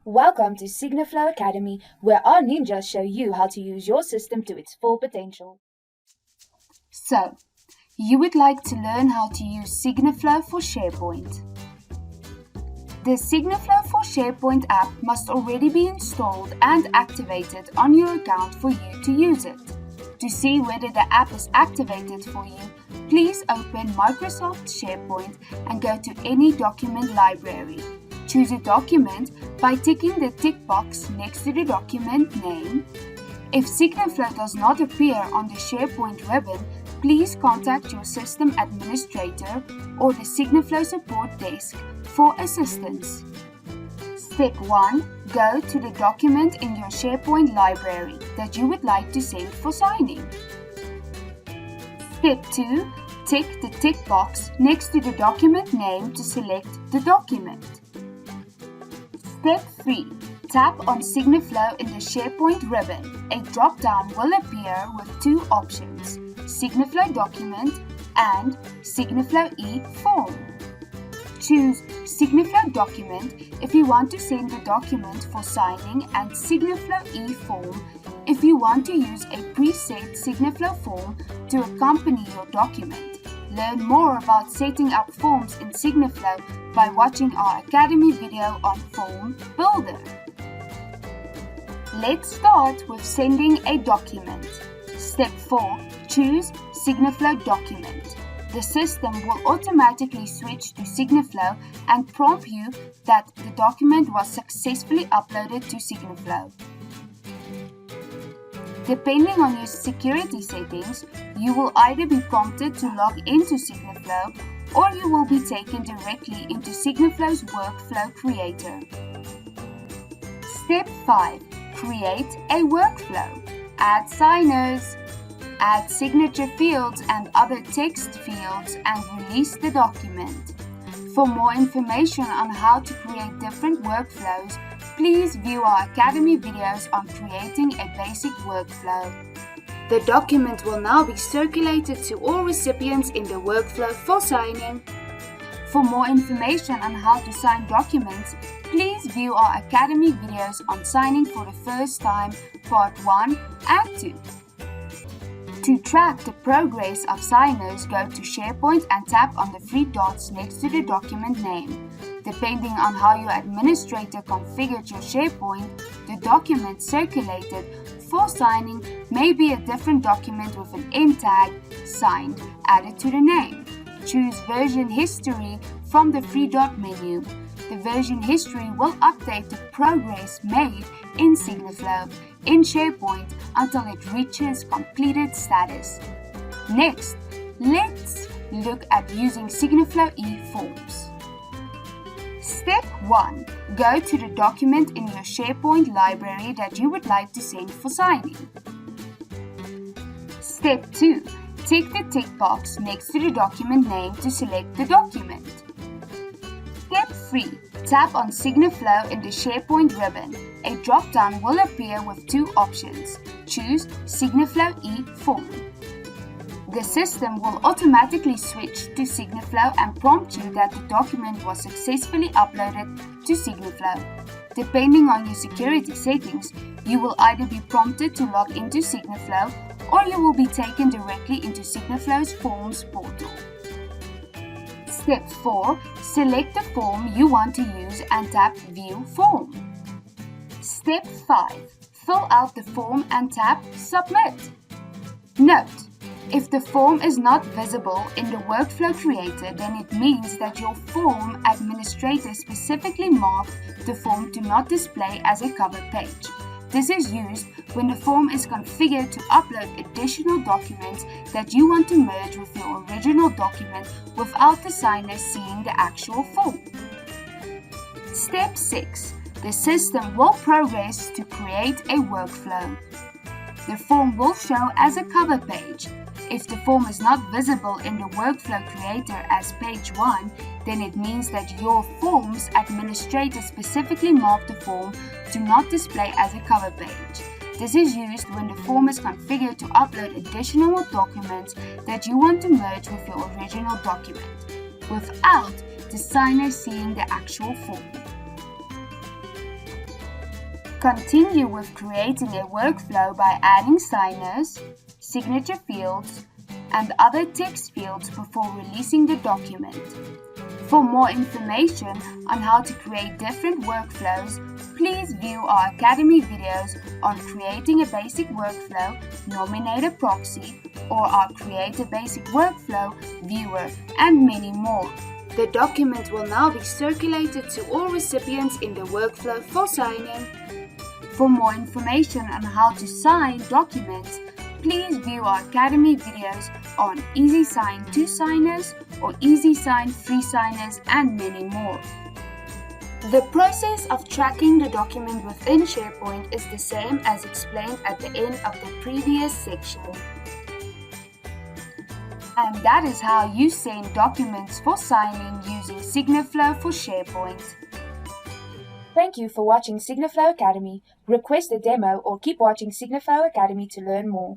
Welcome to SigniFlow Academy, where our ninjas show you how to use your system to its full potential. So, you would like to learn how to use SigniFlow for SharePoint. The SigniFlow for SharePoint app must already be installed and activated on your account for you to use it. To see whether the app is activated for you, please open Microsoft SharePoint and go to any document library. Choose a document by ticking the tick box next to the document name. If SigniFlow does not appear on the SharePoint ribbon, please contact your system administrator or the SigniFlow support desk for assistance. Step 1. Go to the document in your SharePoint library that you would like to send for signing. Step 2. Tick the tick box next to the document name to select the document. Step 3. Tap on SigniFlow in the SharePoint ribbon. A drop-down will appear with two options, SigniFlow Document and SigniFlow e-Form. Choose SigniFlow Document if you want to send the document for signing and SigniFlow e-Form if you want to use a preset SigniFlow form to accompany your document. Learn more about setting up forms in SigniFlow by watching our Academy video on Form Builder. Let's start with sending a document. Step 4. Choose SigniFlow Document. The system will automatically switch to SigniFlow and prompt you that the document was successfully uploaded to SigniFlow. Depending on your security settings, you will either be prompted to log into SigniFlow or you will be taken directly into SigniFlow's Workflow Creator. Step 5. Create a workflow. Add signers. Add signature fields and other text fields and release the document. For more information on how to create different workflows, please view our Academy videos on creating a basic workflow. The document will now be circulated to all recipients in the workflow for signing. For more information on how to sign documents, please view our Academy videos on signing for the first time, Part 1 and 2. To track the progress of signers, go to SharePoint and tap on the three dots next to the document name. Depending on how your administrator configured your SharePoint, the document circulated for signing may be a different document with an end tag, signed, added to the name. Choose Version History from the three-dot menu. The version history will update the progress made in SigniFlow in SharePoint until it reaches completed status. Next, let's look at using SigniFlow e-Forms. Step 1. Go to the document in your SharePoint library that you would like to send for signing. Step 2. Tick the tick box next to the document name to select the document. Step 3. Tap on SigniFlow in the SharePoint ribbon. A drop-down will appear with two options. Choose SigniFlow e-Form. The system will automatically switch to SigniFlow and prompt you that the document was successfully uploaded to SigniFlow. Depending on your security settings, you will either be prompted to log into SigniFlow or you will be taken directly into SigniFlow's Forms portal. Step 4. Select the form you want to use and tap View Form. Step 5. Fill out the form and tap Submit. Note: if the form is not visible in the Workflow Creator, then it means that your form administrator specifically marked the form to not display as a cover page. This is used when the form is configured to upload additional documents that you want to merge with your original document without the signer seeing the actual form. Step 6. The system will progress to create a workflow. The form will show as a cover page. If the form is not visible in the Workflow Creator as page 1, then it means that your form's administrator specifically marked the form to not display as a cover page. This is used when the form is configured to upload additional documents that you want to merge with your original document, without the signer seeing the actual form. Continue with creating a workflow by adding signers, signature fields, and other text fields before releasing the document. For more information on how to create different workflows, please view our Academy videos on creating a basic workflow, nominate a proxy, or our Create a Basic Workflow viewer, and many more. The document will now be circulated to all recipients in the workflow for signing. For more information on how to sign documents, please view our Academy videos on Easy Sign 2 Signers or Easy Sign 3 Signers, and many more. The process of tracking the document within SharePoint is the same as explained at the end of the previous section. And that is how you send documents for signing using SigniFlow for SharePoint. Thank you for watching SigniFlow Academy. Request a demo or keep watching SigniFlow Academy to learn more.